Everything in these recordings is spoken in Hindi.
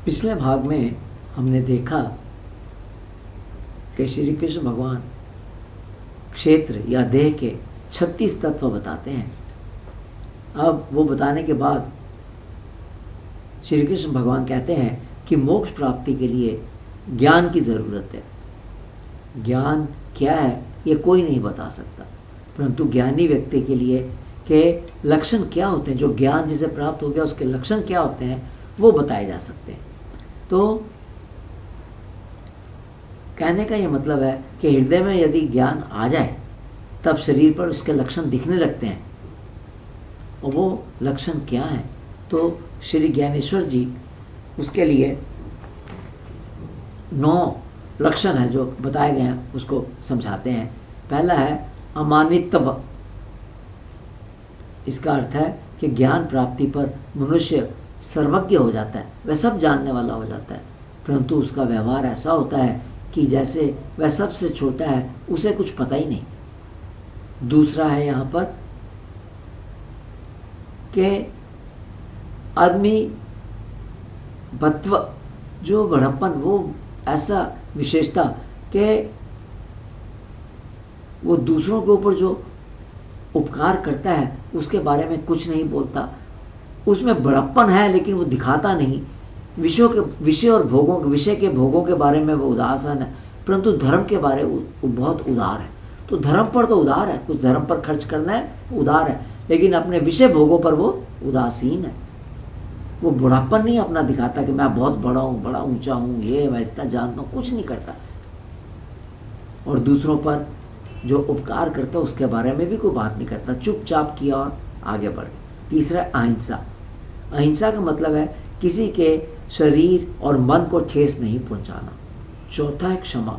पिछले भाग में हमने देखा कि श्री कृष्ण भगवान क्षेत्र या देह के 36 तत्व बताते हैं। अब वो बताने के बाद श्री कृष्ण भगवान कहते हैं कि मोक्ष प्राप्ति के लिए ज्ञान की ज़रूरत है। ज्ञान क्या है ये कोई नहीं बता सकता, परंतु ज्ञानी व्यक्ति के लिए के लक्षण क्या होते हैं, जो ज्ञान जिसे प्राप्त हो गया उसके लक्षण क्या होते हैं वो बताए जा सकते हैं। तो कहने का ये मतलब है कि हृदय में यदि ज्ञान आ जाए तब शरीर पर उसके लक्षण दिखने लगते हैं। और वो लक्षण क्या है, तो श्री ज्ञानेश्वर जी उसके लिए 9 लक्षण है जो बताए गए हैं उसको समझाते हैं। पहला है अमानित्व। इसका अर्थ है कि ज्ञान प्राप्ति पर मनुष्य सर्वज्ञ हो जाता है, वह सब जानने वाला हो जाता है, परंतु उसका व्यवहार ऐसा होता है कि जैसे वह सबसे छोटा है, उसे कुछ पता ही नहीं। दूसरा है यहाँ पर कि आदमी बत्व, जो बड़प्पन, वो ऐसा विशेषता कि वो दूसरों के ऊपर जो उपकार करता है उसके बारे में कुछ नहीं बोलता। उसमें बड़प्पन है लेकिन वो दिखाता नहीं। विषय के भोगों के बारे में वो उदासीन है, परंतु धर्म के बारे में वो बहुत उदार है। तो धर्म पर तो उदार है, कुछ धर्म पर खर्च करना है, उदार है, लेकिन अपने विषय भोगों पर वो उदासीन है। वो बुढ़ापन नहीं अपना दिखाता कि मैं बहुत बड़ा हूँ, बड़ा ऊंचा हूँ, ये मैं इतना जानता हूँ, कुछ नहीं करता। और दूसरों पर जो उपकार करता है उसके बारे में भी कोई बात नहीं करता, चुपचाप किया और आगे बढ़े। तीसरा है अहिंसा। अहिंसा का मतलब है किसी के शरीर और मन को ठेस नहीं पहुंचाना। चौथा है क्षमा।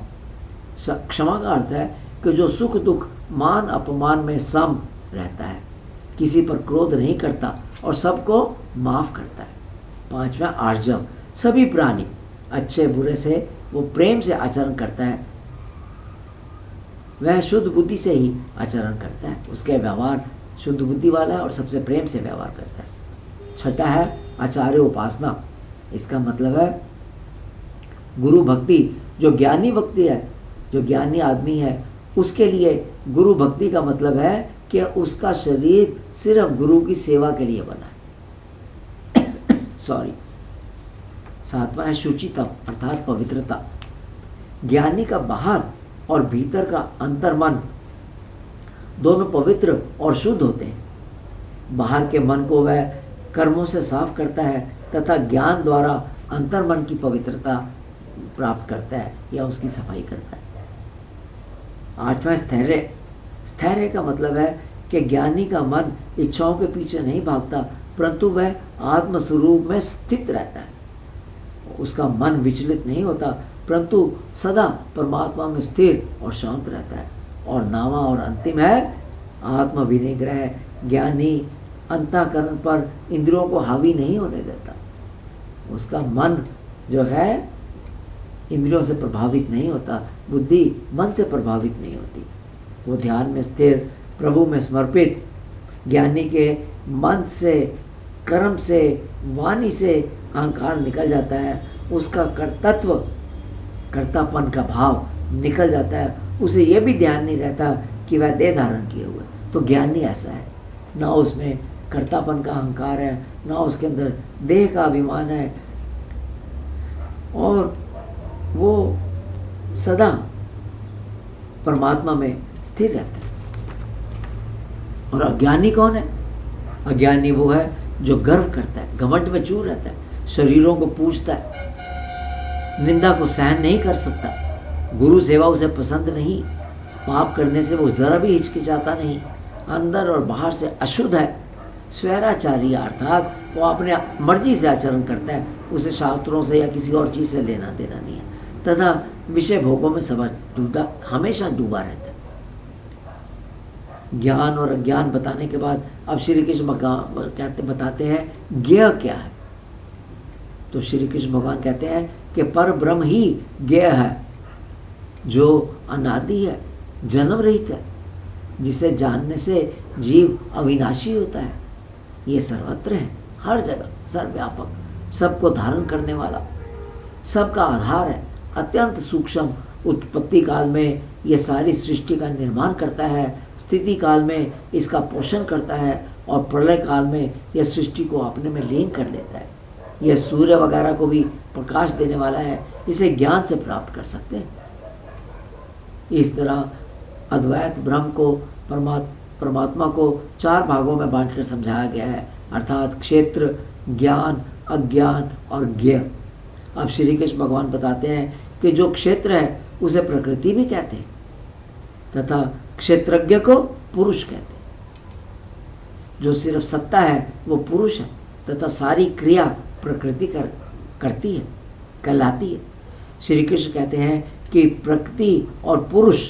क्षमा का अर्थ है कि जो सुख दुख मान अपमान में सम रहता है, किसी पर क्रोध नहीं करता और सबको माफ करता है। पांचवा आर्जव। सभी प्राणी अच्छे बुरे से वो प्रेम से आचरण करता है, वह शुद्ध बुद्धि से ही आचरण करता है, उसके व्यवहार शुद्ध बुद्धि वाला है और सबसे प्रेम से व्यवहार करता है। छठा है आचार्य उपासना। इसका मतलब है गुरु भक्ति। जो ज्ञानी व्यक्ति है, जो ज्ञानी आदमी है, उसके लिए गुरु भक्ति का मतलब है कि उसका शरीर सिर्फ गुरु की सेवा के लिए बना है। सॉरी। सातवां है शुचिता अर्थात पवित्रता। ज्ञानी का बाहर और भीतर का अंतर्मन दोनों पवित्र और शुद्ध होते हैं। बाहर के मन को वह कर्मों से साफ करता है तथा ज्ञान द्वारा अंतर्मन की पवित्रता प्राप्त करता है या उसकी सफाई करता है। आठवां स्थैर्य। स्थैर्य का मतलब है कि ज्ञानी का मन इच्छाओं के पीछे नहीं भागता, परंतु वह आत्मस्वरूप में स्थित रहता है। उसका मन विचलित नहीं होता, परंतु सदा परमात्मा में स्थिर और शांत रहता है। और नावा और अंतिम है आत्म विनिग्रह। ज्ञानी अंतःकरण पर इंद्रियों को हावी नहीं होने देता। उसका मन जो है इंद्रियों से प्रभावित नहीं होता, बुद्धि मन से प्रभावित नहीं होती। वो ध्यान में स्थिर, प्रभु में समर्पित। ज्ञानी के मन से, कर्म से, वाणी से अहंकार निकल जाता है, उसका कर्तृत्व, कर्तापन का भाव निकल जाता है। उसे यह भी ध्यान नहीं रहता कि वह देह धारण किए हुए। तो ज्ञानी ऐसा है, ना उसमें कर्तापन का अहंकार है, ना उसके अंदर देह का अभिमान है, और वो सदा परमात्मा में स्थिर रहता है। और अज्ञानी कौन है? अज्ञानी वो है जो गर्व करता है, घमंड में चूर रहता है, शरीरों को पूजता है, निंदा को सहन नहीं कर सकता, गुरु सेवा उसे पसंद नहीं, पाप करने से वो जरा भी हिचकिचाता नहीं, अंदर और बाहर से अशुद्ध है, स्वैराचारी अर्थात वो अपने मर्जी से आचरण करता है, उसे शास्त्रों से या किसी और चीज़ से लेना देना नहीं है, तथा विषय भोगों में हमेशा डूबा रहता है। ज्ञान और अज्ञान बताने के बाद अब श्री कृष्ण बताते हैं ज्ञेय क्या है। तो श्री कृष्ण भगवान कहते हैं कि पर ब्रह्म ही ज्ञेय है, जो अनादि है, जन्म रहित है, जिसे जानने से जीव अविनाशी होता है। ये सर्वत्र है, हर जगह, सर्वव्यापक, सबको धारण करने वाला, सबका आधार है, अत्यंत सूक्ष्म। उत्पत्ति काल में यह सारी सृष्टि का निर्माण करता है, स्थिति काल में इसका पोषण करता है और प्रलय काल में यह सृष्टि को अपने में लीन कर लेता है। यह सूर्य वगैरह को भी प्रकाश देने वाला है, इसे ज्ञान से प्राप्त कर सकते हैं। इस तरह अद्वैत ब्रह्म को परमात्मा को 4 भागों में बांटकर समझाया गया है, अर्थात क्षेत्र, ज्ञान, अज्ञान और ज्ञ। अब श्री कृष्ण भगवान बताते हैं कि जो क्षेत्र है उसे प्रकृति भी कहते हैं तथा क्षेत्रज्ञ को पुरुष कहते हैं। जो सिर्फ सत्ता है वो पुरुष है तथा सारी क्रिया प्रकृति करती है, कहलाती है। श्री कृष्ण कहते हैं कि प्रकृति और पुरुष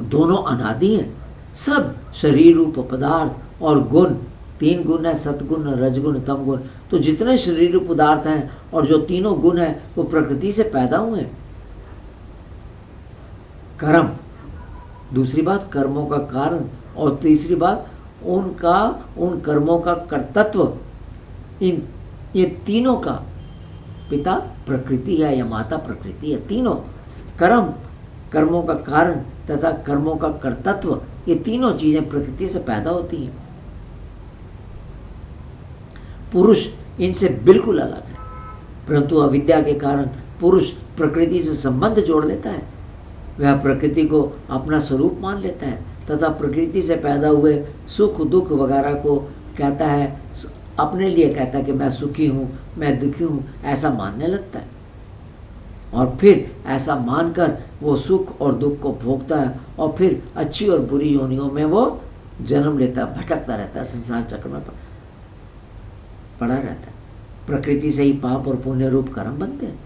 दोनों अनादि हैं। सब शरीर रूप पदार्थ और गुण, 3 गुण है, सतगुण, रजगुण, तमगुण। तो जितने शरीर रूप पदार्थ हैं और जो तीनों गुण हैं वो प्रकृति से पैदा हुए हैं। कर्म, दूसरी बात कर्मों का कारण, और तीसरी बात उन कर्मों का कर्तृत्व। ये तीनों का पिता प्रकृति है या माता प्रकृति है। तीनों कर्मों का कारण तथा कर्मों का कर्तृत्व, ये तीनों चीजें प्रकृति से पैदा होती हैं। पुरुष इनसे बिल्कुल अलग है, परंतु अविद्या के कारण पुरुष प्रकृति से संबंध जोड़ लेता है। वह प्रकृति को अपना स्वरूप मान लेता है तथा प्रकृति से पैदा हुए सुख दुख वगैरह को कहता है, अपने लिए कहता है कि मैं सुखी हूँ, मैं दुखी हूँ, ऐसा मानने लगता है। और फिर ऐसा मानकर वो सुख और दुख को भोगता है और फिर अच्छी और बुरी योनियों में वो जन्म लेता है, भटकता रहता है, संसार चक्र में पड़ा रहता है। प्रकृति से ही पाप और पुण्य रूप कर्म बनते हैं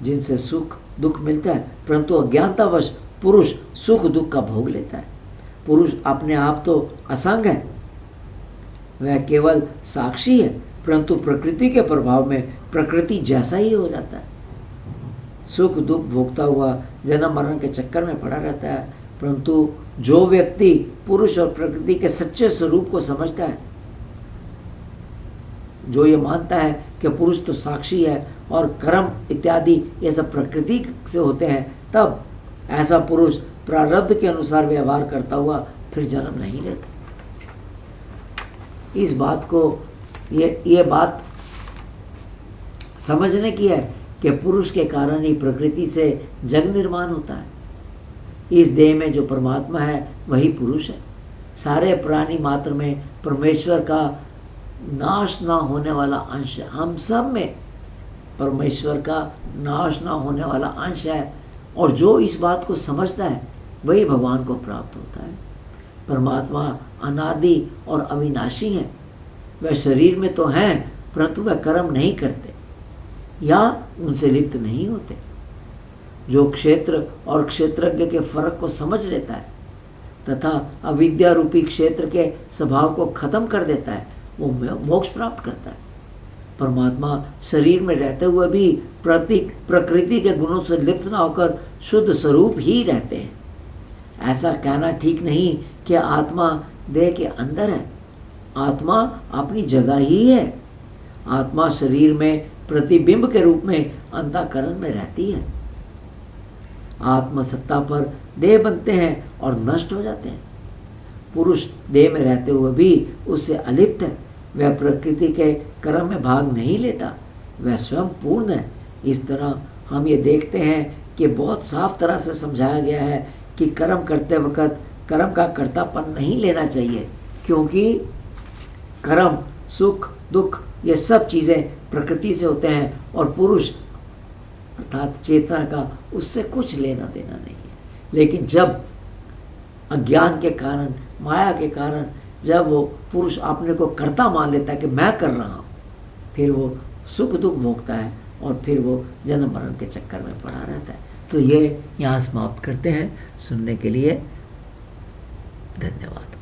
जिनसे सुख दुख मिलता है, परंतु अज्ञानतावश पुरुष सुख दुख का भोग लेता है। पुरुष अपने आप तो असंग है, वह केवल साक्षी है, परंतु प्रकृति के प्रभाव में प्रकृति जैसा ही हो जाता है। सुख दुख भोगता हुआ जन्म मरण के चक्कर में पड़ा रहता है। परंतु जो व्यक्ति पुरुष और प्रकृति के सच्चे स्वरूप को समझता है, जो ये मानता है कि पुरुष तो साक्षी है और कर्म इत्यादि ये सब प्रकृति से होते हैं, तब ऐसा पुरुष प्रारब्ध के अनुसार व्यवहार करता हुआ फिर जन्म नहीं लेता। इस बात को ये बात समझने की है कि पुरुष के कारण ही प्रकृति से जग निर्माण होता है। इस देह में जो परमात्मा है वही पुरुष है। सारे प्राणी मात्र में परमेश्वर का नाश ना होने वाला अंश है। हम सब में परमेश्वर का नाश ना होने वाला अंश है, और जो इस बात को समझता है वही भगवान को प्राप्त होता है। परमात्मा अनादि और अविनाशी है। वह शरीर में तो हैं, परंतु वह कर्म नहीं करते या उनसे लिप्त नहीं होते। जो क्षेत्र और क्षेत्रज्ञ के फर्क को समझ लेता है तथा अविद्या रूपी क्षेत्र के स्वभाव को खत्म कर देता है, वो मोक्ष प्राप्त करता है। परमात्मा शरीर में रहते हुए भी प्रकृति के गुणों से लिप्त न होकर शुद्ध स्वरूप ही रहते हैं। ऐसा कहना ठीक नहीं कि आत्मा देह के अंदर है। आत्मा अपनी जगह ही है। आत्मा शरीर में प्रतिबिंब के रूप में अंतःकरण में रहती है। आत्मसत्ता पर देह बनते हैं और नष्ट हो जाते हैं। पुरुष देह में रहते हुए भी उससे अलिप्त है। वह प्रकृति के कर्म में भाग नहीं लेता, वह स्वयं पूर्ण है। इस तरह हम ये देखते हैं कि बहुत साफ तरह से समझाया गया है कि कर्म करते वक्त कर्म का कर्तापन नहीं लेना चाहिए, क्योंकि कर्म सुख दुख ये सब चीज़ें प्रकृति से होते हैं और पुरुष अर्थात चेतना का उससे कुछ लेना देना नहीं है। लेकिन जब अज्ञान के कारण, माया के कारण, जब वो पुरुष अपने को कर्ता मान लेता है कि मैं कर रहा हूँ, फिर वो सुख दुख भोगता है और फिर वो जन्म मरण के चक्कर में पड़ा रहता है। तो ये यहाँ समाप्त करते हैं। सुनने के लिए धन्यवाद।